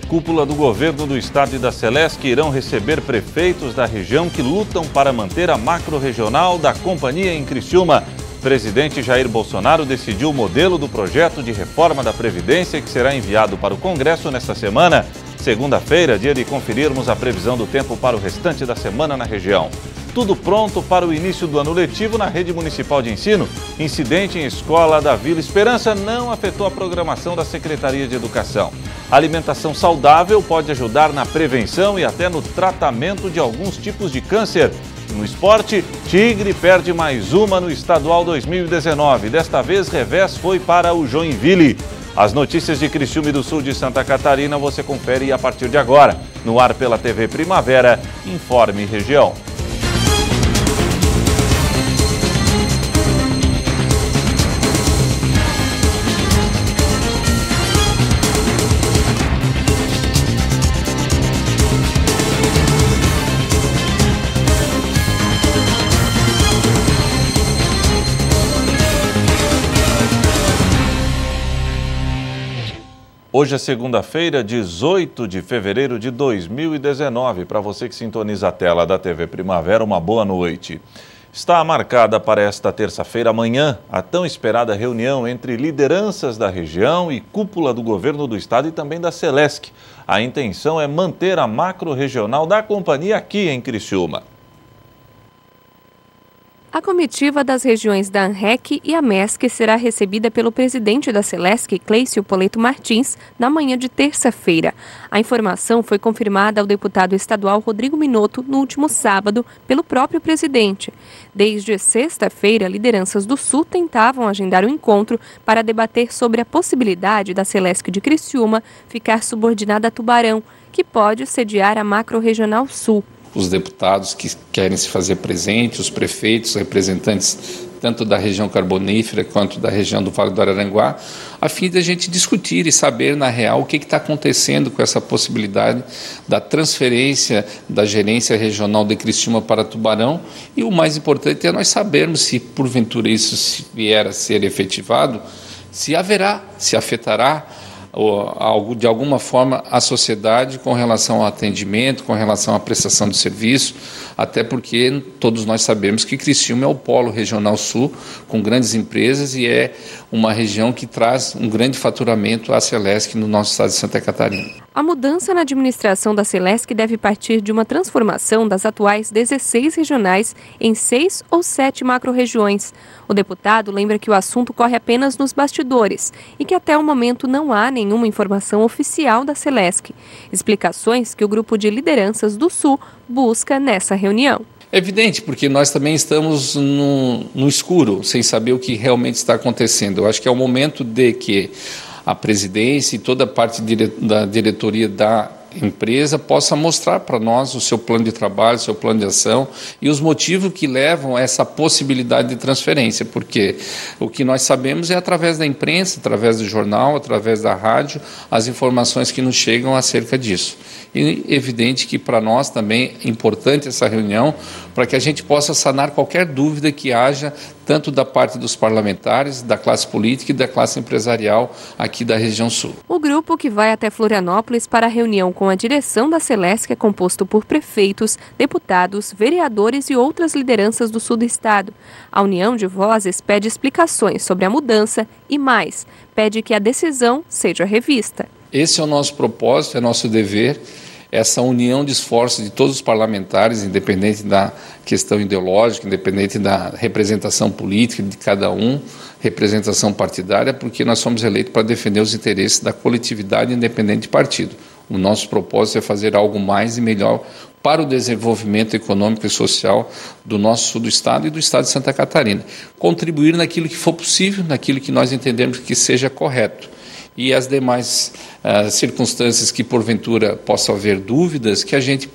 Cúpula do governo do estado e da Celesc irão receber prefeitos da região que lutam para manter a macro-regional da companhia em Criciúma. Presidente Jair Bolsonaro decidiu o modelo do projeto de reforma da Previdência que será enviado para o Congresso nesta semana. Segunda-feira, dia de conferirmos a previsão do tempo para o restante da semana na região. Tudo pronto para o início do ano letivo na rede municipal de ensino. Incidente em escola da Vila Esperança não afetou a programação da Secretaria de Educação. A alimentação saudável pode ajudar na prevenção e até no tratamento de alguns tipos de câncer. No esporte, Tigre perde mais uma no Estadual 2019. Desta vez, revés foi para o Joinville. As notícias de Criciúma e do sul de Santa Catarina você confere a partir de agora. No ar pela TV Primavera, Informe Região. Hoje é segunda-feira, 18 de fevereiro de 2019. Para você que sintoniza a tela da TV Primavera, uma boa noite. Está marcada para esta terça-feira, amanhã, a tão esperada reunião entre lideranças da região e cúpula do governo do estado e também da Celesc. A intenção é manter a macro-regional da companhia aqui em Criciúma. A comitiva das regiões da ANREC e AMESC será recebida pelo presidente da Celesc, Clécio Poleto Martins, na manhã de terça-feira. A informação foi confirmada ao deputado estadual Rodrigo Minotto no último sábado pelo próprio presidente. Desde sexta-feira, lideranças do Sul tentavam agendar um encontro para debater sobre a possibilidade da Celesc de Criciúma ficar subordinada a Tubarão, que pode sediar a Macro-Regional Sul. Os deputados que querem se fazer presentes, os prefeitos, representantes tanto da região carbonífera quanto da região do Vale do Araranguá, a fim de a gente discutir e saber, na real, o que está acontecendo com essa possibilidade da transferência da gerência regional de Criciúma para Tubarão. E o mais importante é nós sabermos se, porventura, isso vier a ser efetivado, se haverá, se afetará de alguma forma a sociedade com relação ao atendimento, com relação à prestação de serviço, até porque todos nós sabemos que Criciúma é o polo regional sul, com grandes empresas e é uma região que traz um grande faturamento à Celesc no nosso estado de Santa Catarina. A mudança na administração da Celesc deve partir de uma transformação das atuais 16 regionais em 6 ou 7 macro-regiões. O deputado lembra que o assunto corre apenas nos bastidores e que até o momento não há nenhuma informação oficial da Celesc. Explicações que o grupo de lideranças do Sul busca nessa reunião. É evidente, porque nós também estamos no escuro, sem saber o que realmente está acontecendo. Eu acho que é o momento de que a presidência e toda a parte da diretoria da empresa possa mostrar para nós o seu plano de trabalho, o seu plano de ação e os motivos que levam a essa possibilidade de transferência, porque o que nós sabemos é através da imprensa, através do jornal, através da rádio, as informações que nos chegam acerca disso. E é evidente que para nós também é importante essa reunião para que a gente possa sanar qualquer dúvida que haja, tanto da parte dos parlamentares, da classe política e da classe empresarial aqui da região sul. O grupo que vai até Florianópolis para a reunião com a direção da Celesc é composto por prefeitos, deputados, vereadores e outras lideranças do sul do estado. A União de Vozes pede explicações sobre a mudança e mais, pede que a decisão seja revista. Esse é o nosso propósito, é nosso dever, essa união de esforços de todos os parlamentares, independente da questão ideológica, independente da representação política de cada um, representação partidária, porque nós somos eleitos para defender os interesses da coletividade independente de partido. O nosso propósito é fazer algo mais e melhor para o desenvolvimento econômico e social do nosso sul do estado e do estado de Santa Catarina. Contribuir naquilo que for possível, naquilo que nós entendemos que seja correto. E as demais circunstâncias que porventura possa haver dúvidas, que a gente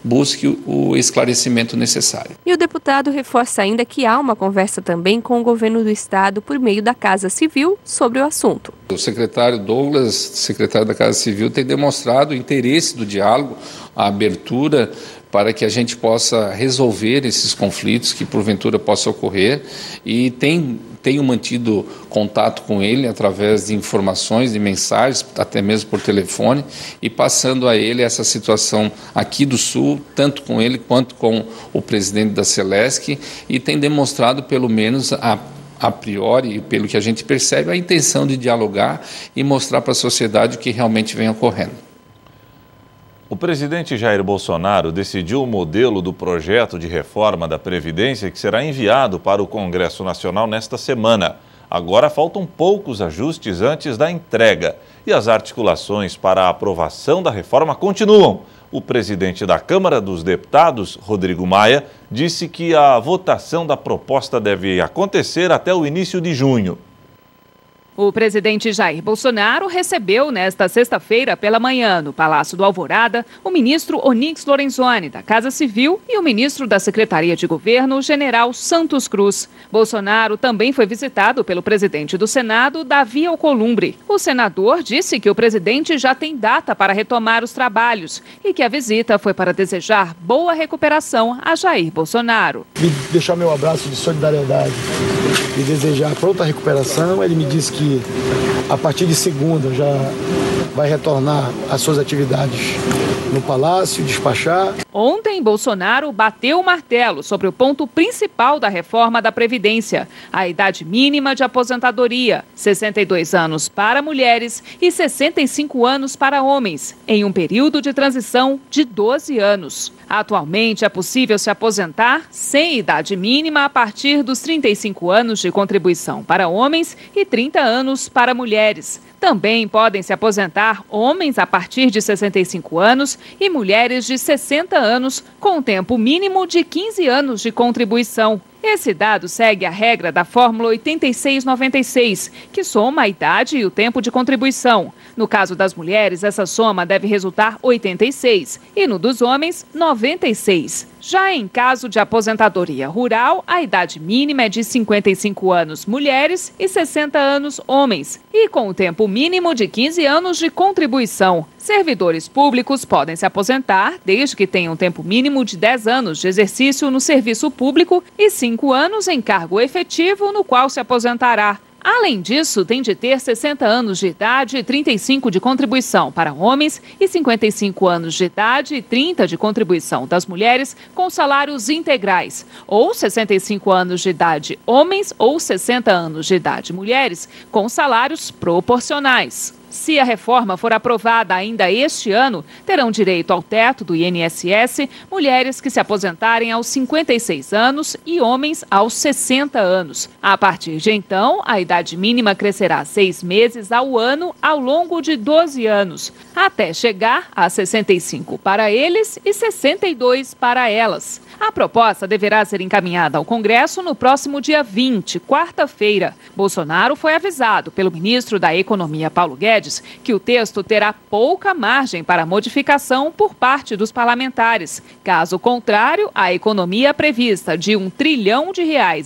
busque o esclarecimento necessário. E o deputado reforça ainda que há uma conversa também com o governo do estado por meio da Casa Civil sobre o assunto. O secretário Douglas, secretário da Casa Civil, tem demonstrado o interesse do diálogo, a abertura para que a gente possa resolver esses conflitos que porventura possam ocorrer e tem tenho mantido contato com ele através de informações, de mensagens, até mesmo por telefone, e passando a ele essa situação aqui do Sul, tanto com ele quanto com o presidente da Celesc, e tem demonstrado, pelo menos a priori, pelo que a gente percebe, a intenção de dialogar e mostrar para a sociedade o que realmente vem ocorrendo. O presidente Jair Bolsonaro decidiu o modelo do projeto de reforma da Previdência que será enviado para o Congresso Nacional nesta semana. Agora faltam poucos ajustes antes da entrega e as articulações para a aprovação da reforma continuam. O presidente da Câmara dos Deputados, Rodrigo Maia, disse que a votação da proposta deve acontecer até o início de junho. O presidente Jair Bolsonaro recebeu nesta sexta-feira pela manhã, no Palácio do Alvorada, o ministro Onyx Lorenzoni, da Casa Civil, e o ministro da Secretaria de Governo, o general Santos Cruz. Bolsonaro também foi visitado pelo presidente do Senado, Davi Alcolumbre. O senador disse que o presidente já tem data para retomar os trabalhos e que a visita foi para desejar boa recuperação a Jair Bolsonaro. E deixar meu abraço de solidariedade e desejar pronta recuperação. Ele me disse que a partir de segunda já vai retornar às suas atividades no Palácio, despachar. Ontem, Bolsonaro bateu o martelo sobre o ponto principal da reforma da Previdência, a idade mínima de aposentadoria, 62 anos para mulheres e 65 anos para homens, em um período de transição de 12 anos. Atualmente, é possível se aposentar sem idade mínima a partir dos 35 anos de contribuição para homens e 30 anos para mulheres. Também podem se aposentar homens a partir de 65 anos e mulheres de 60 anos, com tempo mínimo de 15 anos de contribuição. Esse dado segue a regra da Fórmula 8696, que soma a idade e o tempo de contribuição. No caso das mulheres, essa soma deve resultar 86 e no dos homens, 96. Já em caso de aposentadoria rural, a idade mínima é de 55 anos mulheres e 60 anos homens, e com o tempo mínimo de 15 anos de contribuição. Servidores públicos podem se aposentar desde que tenham tempo mínimo de 10 anos de exercício no serviço público e 5 anos em cargo efetivo no qual se aposentará. Além disso, tem de ter 60 anos de idade e 35 de contribuição para homens e 55 anos de idade e 30 de contribuição das mulheres com salários integrais, ou 65 anos de idade homens ou 60 anos de idade mulheres com salários proporcionais. Se a reforma for aprovada ainda este ano, terão direito ao teto do INSS mulheres que se aposentarem aos 56 anos e homens aos 60 anos. A partir de então, a idade mínima crescerá 6 meses ao ano ao longo de 12 anos, até chegar a 65 para eles e 62 para elas. A proposta deverá ser encaminhada ao Congresso no próximo dia 20, quarta-feira. Bolsonaro foi avisado pelo ministro da Economia, Paulo Guedes, que o texto terá pouca margem para modificação por parte dos parlamentares. Caso contrário, a economia prevista de R$1 trilhão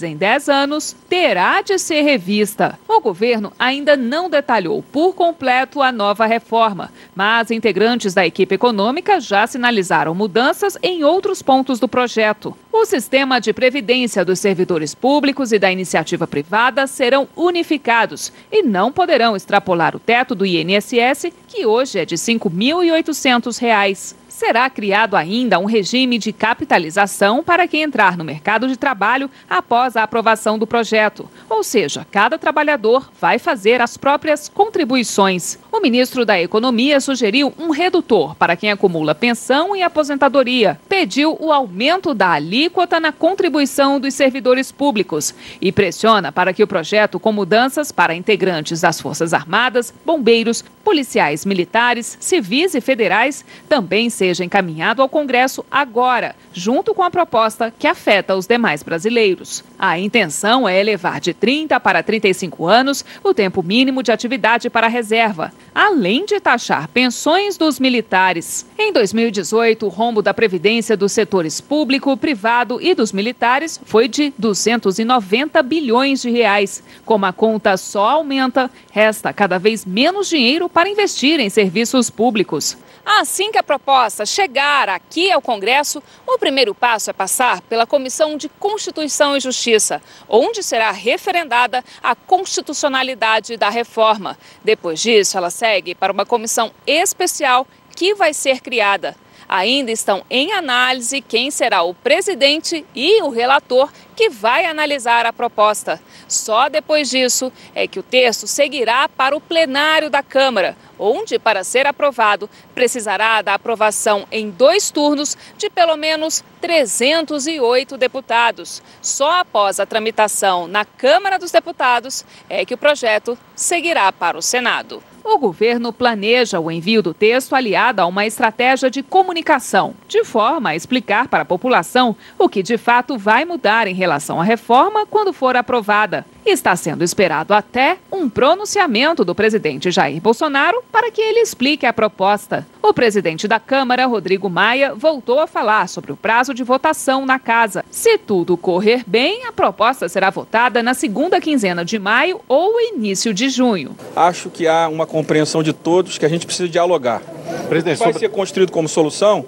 em 10 anos terá de ser revista. O governo ainda não detalhou por completo a nova reforma, mas integrantes da equipe econômica já sinalizaram mudanças em outros pontos do projeto. O sistema de previdência dos servidores públicos e da iniciativa privada serão unificados e não poderão extrapolar o teto do INSS, que hoje é de R$ 5.800. Será criado ainda um regime de capitalização para quem entrar no mercado de trabalho após a aprovação do projeto. Ou seja, cada trabalhador vai fazer as próprias contribuições. O ministro da Economia sugeriu um redutor para quem acumula pensão e aposentadoria. Pediu o aumento da alíquota na contribuição dos servidores públicos e pressiona para que o projeto com mudanças para integrantes das Forças Armadas, bombeiros, policiais militares, civis e federais também seja encaminhado ao Congresso agora, junto com a proposta que afeta os demais brasileiros. A intenção é elevar de 30 para 35 anos o tempo mínimo de atividade para a reserva. além de taxar pensões dos militares. Em 2018, o rombo da Previdência dos setores público, privado e dos militares foi de 290 bilhões de reais. Como a conta só aumenta, resta cada vez menos dinheiro para investir em serviços públicos. Assim que a proposta chegar aqui ao Congresso, o primeiro passo é passar pela Comissão de Constituição e Justiça, onde será referendada a constitucionalidade da reforma. Depois disso, ela segue para uma comissão especial que vai ser criada. Ainda estão em análise quem será o presidente e o relator que vai analisar a proposta. Só depois disso é que o texto seguirá para o plenário da Câmara, onde, para ser aprovado, precisará da aprovação em 2 turnos de pelo menos 308 deputados. Só após a tramitação na Câmara dos Deputados é que o projeto seguirá para o Senado. O governo planeja o envio do texto aliado a uma estratégia de comunicação, de forma a explicar para a população o que de fato vai mudar em relação à reforma quando for aprovada. Está sendo esperado até um pronunciamento do presidente Jair Bolsonaro para que ele explique a proposta. O presidente da Câmara, Rodrigo Maia, voltou a falar sobre o prazo de votação na casa. Se tudo correr bem, a proposta será votada na segunda quinzena de maio ou início de junho. Acho que há uma compreensão de todos que a gente precisa dialogar. Presidente, vai ser construído como solução,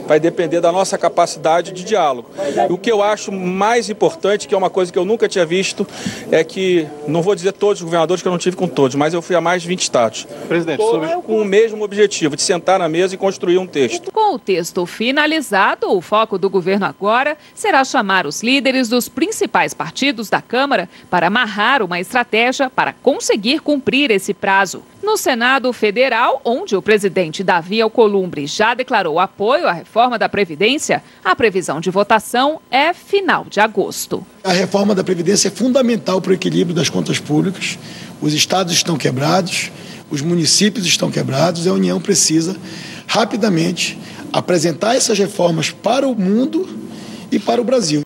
vai depender da nossa capacidade de diálogo. O que eu acho mais importante, que é uma coisa que eu nunca tinha visto, é que, não vou dizer todos os governadores, que eu não tive com todos, mas eu fui a mais de 20 estados. Presidente, todos com o mesmo objetivo, de sentar na mesa e construir um texto. Com o texto finalizado, o foco do governo agora será chamar os líderes dos principais partidos da Câmara para amarrar uma estratégia para conseguir cumprir esse prazo. No Senado Federal, onde o presidente Davi Alcolumbre já declarou apoio à reforma da Previdência, a previsão de votação é final de agosto. A reforma da Previdência é fundamental para o equilíbrio das contas públicas. Os estados estão quebrados, os municípios estão quebrados e a União precisa rapidamente apresentar essas reformas para o mundo e para o Brasil.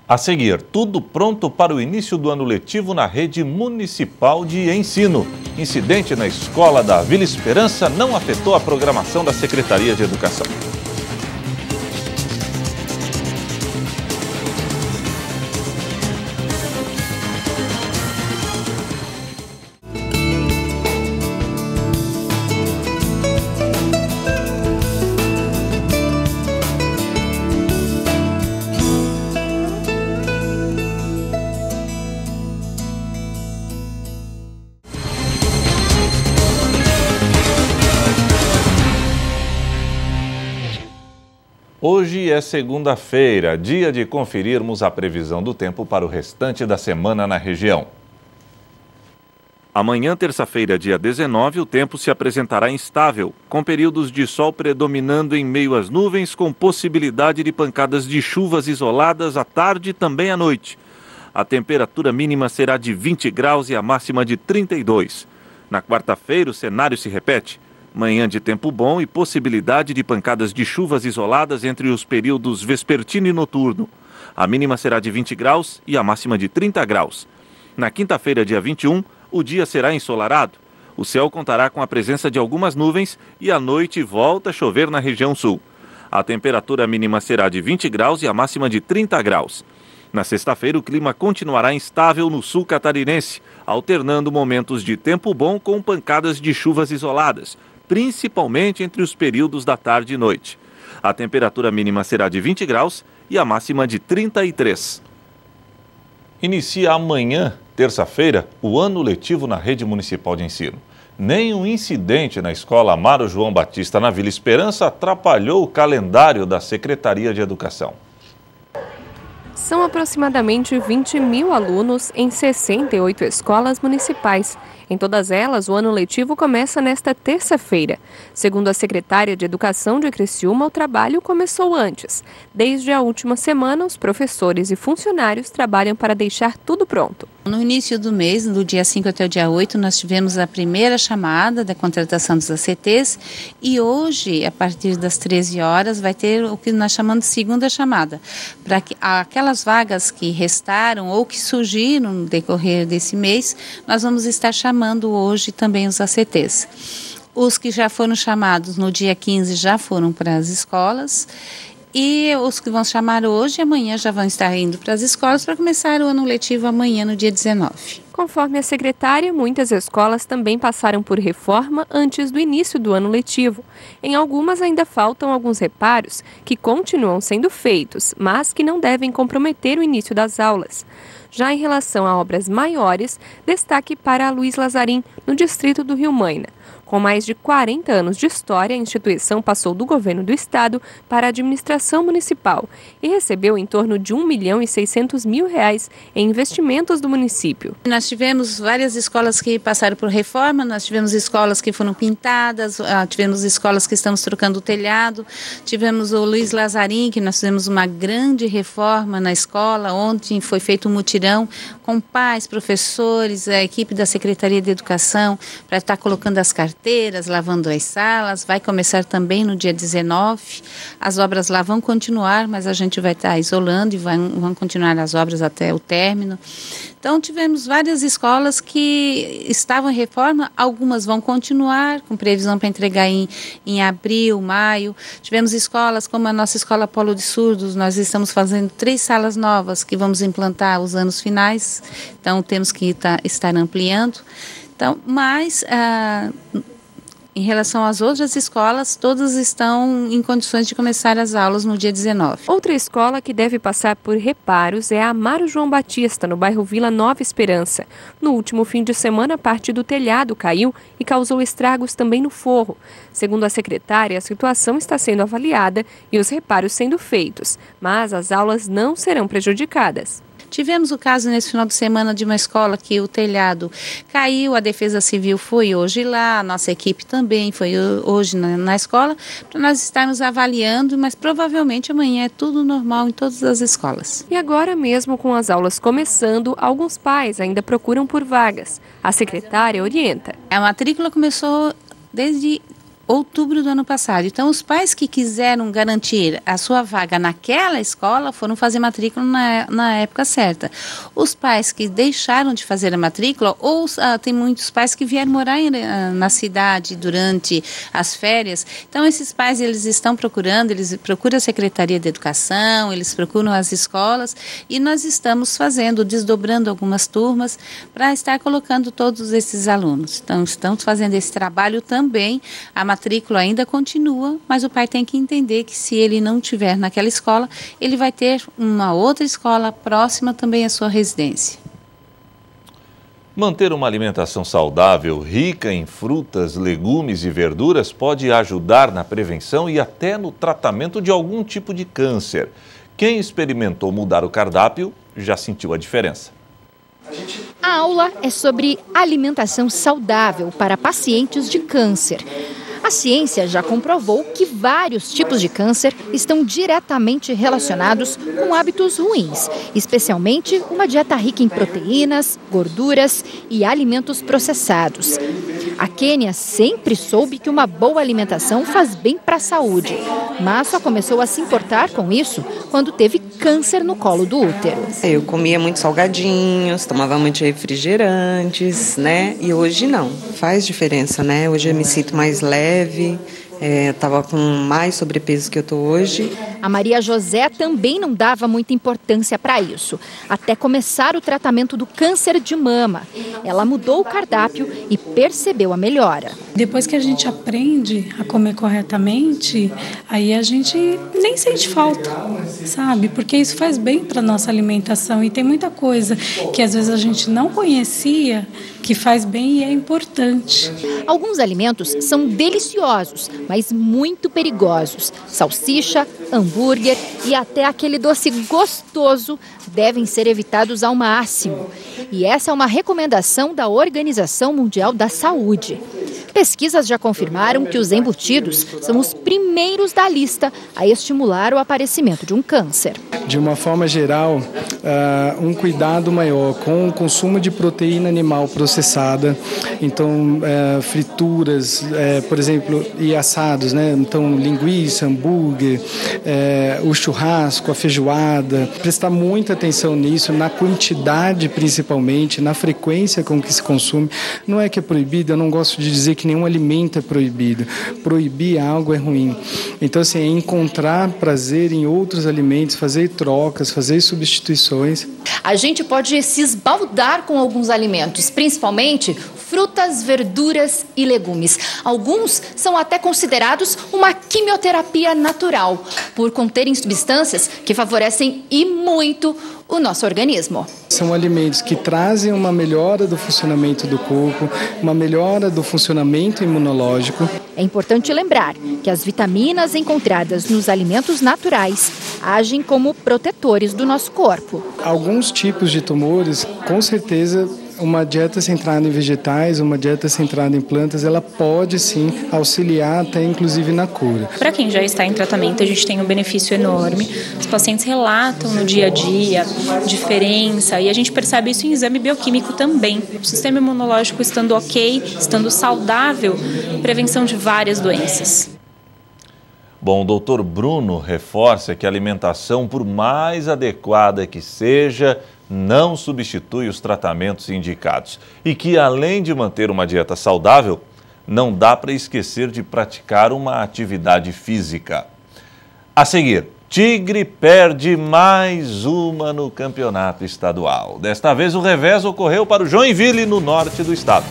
A seguir, tudo pronto para o início do ano letivo na rede municipal de ensino. Incidente na escola da Vila Esperança não afetou a programação da Secretaria de Educação. Hoje é segunda-feira, dia de conferirmos a previsão do tempo para o restante da semana na região. Amanhã, terça-feira, dia 19, o tempo se apresentará instável, com períodos de sol predominando em meio às nuvens, com possibilidade de pancadas de chuvas isoladas à tarde e também à noite. A temperatura mínima será de 20 graus e a máxima de 32. Na quarta-feira, o cenário se repete. Manhã de tempo bom e possibilidade de pancadas de chuvas isoladas entre os períodos vespertino e noturno. A mínima será de 20 graus e a máxima de 30 graus. Na quinta-feira, dia 21, o dia será ensolarado. O céu contará com a presença de algumas nuvens e à noite volta a chover na região sul. A temperatura mínima será de 20 graus e a máxima de 30 graus. Na sexta-feira, o clima continuará instável no sul catarinense, alternando momentos de tempo bom com pancadas de chuvas isoladas, principalmente entre os períodos da tarde e noite. A temperatura mínima será de 20 graus e a máxima de 33. Inicia amanhã, terça-feira, o ano letivo na rede municipal de ensino. Nenhum incidente na escola Amaro João Batista, na Vila Esperança, atrapalhou o calendário da Secretaria de Educação. São aproximadamente 20 mil alunos em 68 escolas municipais. Em todas elas, o ano letivo começa nesta terça-feira. Segundo a secretária de Educação de Criciúma, o trabalho começou antes. Desde a última semana, os professores e funcionários trabalham para deixar tudo pronto. No início do mês, do dia 5 até o dia 8, nós tivemos a primeira chamada da contratação dos ACTs e hoje, a partir das 13 horas, vai ter o que nós chamamos de segunda chamada. Para que aquelas vagas que restaram ou que surgiram no decorrer desse mês, nós vamos estar chamando hoje também os ACTs. Os que já foram chamados no dia 15 já foram para as escolas. E os que vão chamar hoje e amanhã já vão estar indo para as escolas para começar o ano letivo amanhã, no dia 19. Conforme a secretária, muitas escolas também passaram por reforma antes do início do ano letivo. Em algumas ainda faltam alguns reparos que continuam sendo feitos, mas que não devem comprometer o início das aulas. Já em relação a obras maiores, destaque para a Luiz Lazarim, no distrito do Rio Maina. Com mais de 40 anos de história, a instituição passou do governo do estado para a administração municipal e recebeu em torno de R$ 1.600.000 em investimentos do município. Nós tivemos várias escolas que passaram por reforma, nós tivemos escolas que foram pintadas, tivemos escolas que estamos trocando o telhado, tivemos o Luiz Lazarim, que nós fizemos uma grande reforma na escola. Ontem foi feito um mutirão com pais, professores, a equipe da Secretaria de Educação para estar colocando as carteiras, lavando as salas. Vai começar também no dia 19. As obras lá vão continuar, mas a gente vai estar isolando e vão continuar as obras até o término. Então, tivemos várias escolas que estavam em reforma, algumas vão continuar, com previsão para entregar em abril, maio. Tivemos escolas como a nossa Escola Polo de Surdos, nós estamos fazendo 3 salas novas que vamos implantar os anos finais, então temos que estar ampliando. Então, mas em relação às outras escolas, todas estão em condições de começar as aulas no dia 19. Outra escola que deve passar por reparos é a Amaro João Batista, no bairro Vila Nova Esperança. No último fim de semana, parte do telhado caiu e causou estragos também no forro. Segundo a secretária, a situação está sendo avaliada e os reparos sendo feitos, mas as aulas não serão prejudicadas. Tivemos o caso nesse final de semana de uma escola que o telhado caiu, a Defesa Civil foi hoje lá, a nossa equipe também foi hoje na escola, para nós estarmos avaliando, mas provavelmente amanhã é tudo normal em todas as escolas. E agora mesmo com as aulas começando, alguns pais ainda procuram por vagas. A secretária orienta. A matrícula começou desde outubro do ano passado. Então, os pais que quiseram garantir a sua vaga naquela escola foram fazer matrícula na época certa. Os pais que deixaram de fazer a matrícula, ou tem muitos pais que vieram morar na cidade durante as férias. Então, esses pais, eles estão procurando, eles procuram a Secretaria de Educação, eles procuram as escolas e nós estamos desdobrando algumas turmas para estar colocando todos esses alunos. Então, estamos fazendo esse trabalho também. A matrícula ainda continua, mas o pai tem que entender que se ele não estiver naquela escola, ele vai ter uma outra escola próxima também à sua residência. Manter uma alimentação saudável, rica em frutas, legumes e verduras pode ajudar na prevenção e até no tratamento de algum tipo de câncer. Quem experimentou mudar o cardápio já sentiu a diferença. A aula é sobre alimentação saudável para pacientes de câncer. A ciência já comprovou que vários tipos de câncer estão diretamente relacionados com hábitos ruins, especialmente uma dieta rica em proteínas, gorduras e alimentos processados. A Kênia sempre soube que uma boa alimentação faz bem para a saúde, mas só começou a se importar com isso quando teve câncer no colo do útero. Eu comia muitos salgadinhos, tomava muitos refrigerantes, né? E hoje não, faz diferença, né? Hoje eu me sinto mais leve, estava com mais sobrepeso que eu estou hoje. A Maria José também não dava muita importância para isso, até começar o tratamento do câncer de mama. Ela mudou o cardápio e percebeu a melhora. Depois que a gente aprende a comer corretamente, aí a gente nem sente falta, sabe? Porque isso faz bem para a nossa alimentação e tem muita coisa que às vezes a gente não conhecia que faz bem e é importante. Alguns alimentos são deliciosos, mas muito perigosos. Salsicha, hambúrguer e até aquele doce gostoso devem ser evitados ao máximo. E essa é uma recomendação da Organização Mundial da Saúde. Pesquisas já confirmaram que os embutidos são os primeiros da lista a estimular o aparecimento de um câncer. De uma forma geral, um cuidado maior com o consumo de proteína animal processada, então frituras, por exemplo, e assados, né? Então linguiça, hambúrguer, o churrasco, a feijoada. Prestar muita atenção nisso, na quantidade principalmente, na frequência com que se consome. Não é que é proibido, eu não gosto de dizer que nenhum alimento é proibido. Proibir algo é ruim. Então, assim, é encontrar prazer em outros alimentos, fazer trocas, fazer substituições. A gente pode se esbaldar com alguns alimentos, principalmente frutas, verduras e legumes. Alguns são até considerados uma quimioterapia natural, por conterem substâncias que favorecem e muito o nosso organismo. São alimentos que trazem uma melhora do funcionamento do corpo, uma melhora do funcionamento imunológico. É importante lembrar que as vitaminas encontradas nos alimentos naturais agem como protetores do nosso corpo. Alguns tipos de tumores, com certeza, uma dieta centrada em vegetais, uma dieta centrada em plantas, ela pode sim auxiliar até inclusive na cura. Para quem já está em tratamento, a gente tem um benefício enorme. Os pacientes relatam no dia a dia diferença e a gente percebe isso em exame bioquímico também. O sistema imunológico estando ok, estando saudável, prevenção de várias doenças. Bom, o doutor Bruno reforça que a alimentação, por mais adequada que seja, não substitui os tratamentos indicados. E que, além de manter uma dieta saudável, não dá para esquecer de praticar uma atividade física. A seguir, Tigre perde mais uma no campeonato estadual. Desta vez, o revés ocorreu para o Joinville, no norte do estado.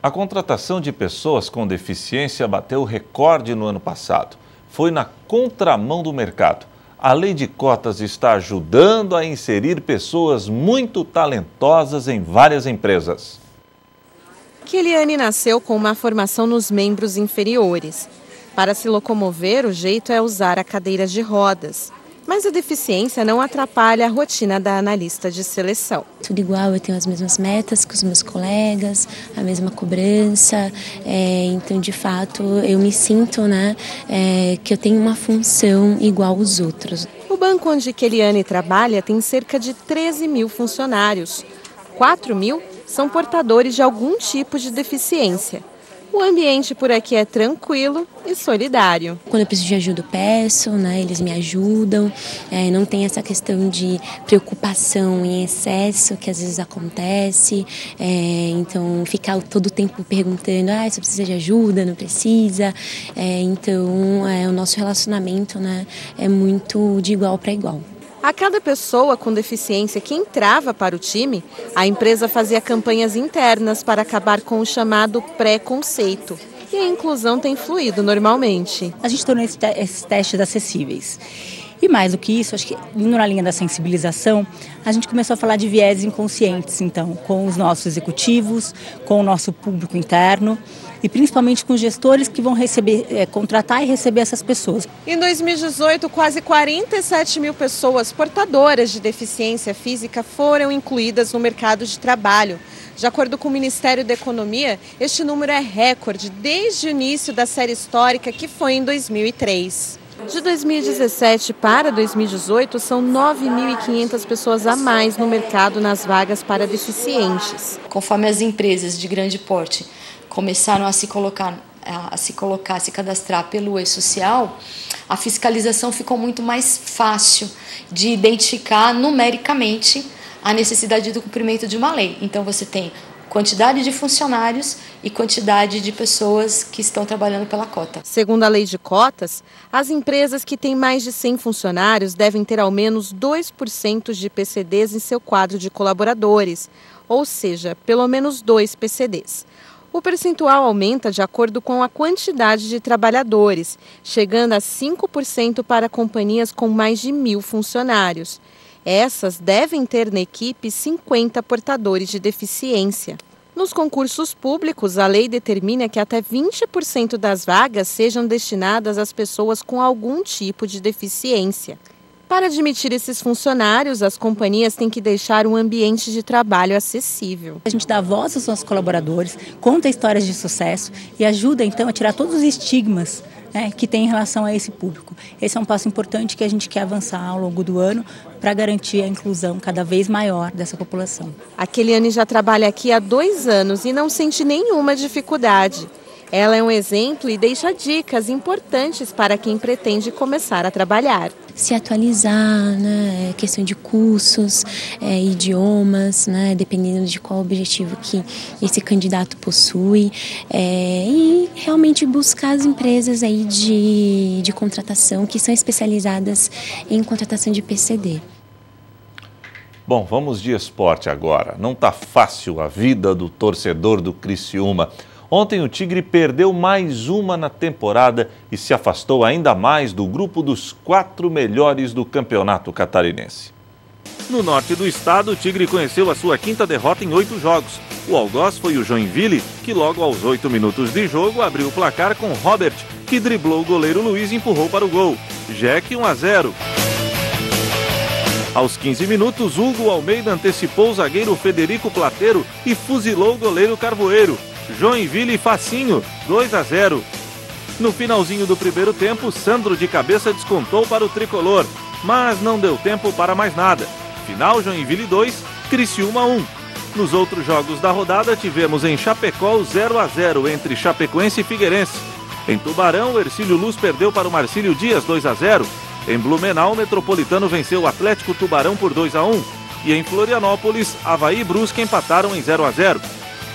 A contratação de pessoas com deficiência bateu recorde no ano passado. Foi na contramão do mercado. A lei de cotas está ajudando a inserir pessoas muito talentosas em várias empresas. Keliane nasceu com uma formação nos membros inferiores. Para se locomover, o jeito é usar a cadeira de rodas. Mas a deficiência não atrapalha a rotina da analista de seleção. Tudo igual, eu tenho as mesmas metas que os meus colegas, a mesma cobrança, então de fato eu me sinto que eu tenho uma função igual aos outros. O banco onde Keliane trabalha tem cerca de 13 mil funcionários. 4 mil são portadores de algum tipo de deficiência. O ambiente por aqui é tranquilo e solidário. Quando eu preciso de ajuda, eu peço, eles me ajudam. Não tem essa questão de preocupação em excesso, que às vezes acontece. Então, ficar todo o tempo perguntando, se precisa de ajuda, não precisa. Então, o nosso relacionamento é muito de igual para igual. A cada pessoa com deficiência que entrava para o time, a empresa fazia campanhas internas para acabar com o chamado preconceito. E a inclusão tem fluído normalmente. A gente tornou esses testes acessíveis. E mais do que isso, acho que indo na linha da sensibilização, a gente começou a falar de viés inconscientes, então, com os nossos executivos, com o nosso público interno e principalmente com os gestores que vão contratar e receber essas pessoas. Em 2018, quase 47 mil pessoas portadoras de deficiência física foram incluídas no mercado de trabalho. De acordo com o Ministério da Economia, este número é recorde desde o início da série histórica, que foi em 2003. De 2017 para 2018, são 9.500 pessoas a mais no mercado nas vagas para deficientes. Conforme as empresas de grande porte começaram a se cadastrar pelo e-social, a fiscalização ficou muito mais fácil de identificar numericamente a necessidade do cumprimento de uma lei. Então você tem quantidade de funcionários e quantidade de pessoas que estão trabalhando pela cota. Segundo a lei de cotas, as empresas que têm mais de 100 funcionários devem ter ao menos 2% de PCDs em seu quadro de colaboradores, ou seja, pelo menos 2 PCDs. O percentual aumenta de acordo com a quantidade de trabalhadores, chegando a 5% para companhias com mais de 1.000 funcionários. Essas devem ter na equipe 50 portadores de deficiência. Nos concursos públicos, a lei determina que até 20% das vagas sejam destinadas às pessoas com algum tipo de deficiência. Para admitir esses funcionários, as companhias têm que deixar um ambiente de trabalho acessível. A gente dá voz aos nossos colaboradores, conta histórias de sucesso e ajuda então a tirar todos os estigmas, né, que tem em relação a esse público. Esse é um passo importante que a gente quer avançar ao longo do ano para garantir a inclusão cada vez maior dessa população. A Keliane já trabalha aqui há 2 anos e não sente nenhuma dificuldade. Ela é um exemplo e deixa dicas importantes para quem pretende começar a trabalhar. Se atualizar, né, questão de cursos, idiomas, né, dependendo de qual objetivo que esse candidato possui, e realmente buscar as empresas aí de contratação que são especializadas em contratação de PCD. Bom, vamos de esporte agora. Não está fácil a vida do torcedor do Criciúma. Ontem o Tigre perdeu mais uma na temporada e se afastou ainda mais do grupo dos 4 melhores do campeonato catarinense. No norte do estado, o Tigre conheceu a sua 5ª derrota em 8 jogos. O algoz foi o Joinville, que logo aos 8 minutos de jogo abriu o placar com Robert, que driblou o goleiro Luiz e empurrou para o gol. Jack 1-0. Aos 15 minutos, Hugo Almeida antecipou o zagueiro Federico Plateiro e fuzilou o goleiro Carvoeiro. Joinville facinho, 2-0. No finalzinho do primeiro tempo, Sandro de cabeça descontou para o tricolor, mas não deu tempo para mais nada. Final Joinville 2, Criciúma 1. Nos outros jogos da rodada, tivemos em Chapecó o 0-0 entre Chapecoense e Figueirense. Em Tubarão, o Hercílio Luz perdeu para o Marcílio Dias 2-0. Em Blumenau, o Metropolitano venceu o Atlético Tubarão por 2-1. E em Florianópolis, Avaí e Brusque empataram em 0-0.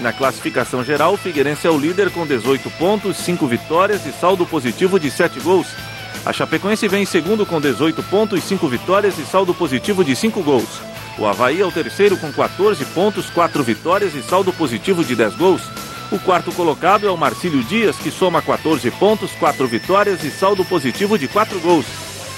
Na classificação geral, o Figueirense é o líder com 18 pontos, 5 vitórias e saldo positivo de 7 gols. A Chapecoense vem em segundo com 18 pontos, 5 vitórias e saldo positivo de 5 gols. O Avaí é o terceiro com 14 pontos, 4 vitórias e saldo positivo de 10 gols. O quarto colocado é o Marcílio Dias, que soma 14 pontos, 4 vitórias e saldo positivo de 4 gols.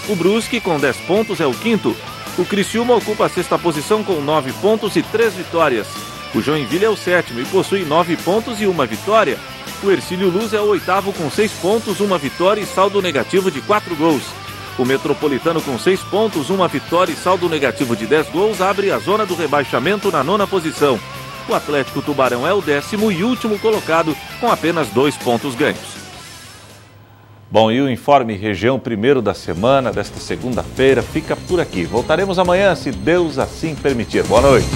O Brusque, com 10 pontos, é o quinto. O Criciúma ocupa a 6ª posição com 9 pontos e 3 vitórias. O Joinville é o 7º e possui 9 pontos e 1 vitória. O Hercílio Luz é o 8º com 6 pontos, 1 vitória e saldo negativo de 4 gols. O Metropolitano com 6 pontos, 1 vitória e saldo negativo de 10 gols abre a zona do rebaixamento na 9ª posição. O Atlético Tubarão é o 10º e último colocado com apenas 2 pontos ganhos. Bom, e o Informe Região primeiro da semana, desta segunda-feira, fica por aqui. Voltaremos amanhã, se Deus assim permitir. Boa noite.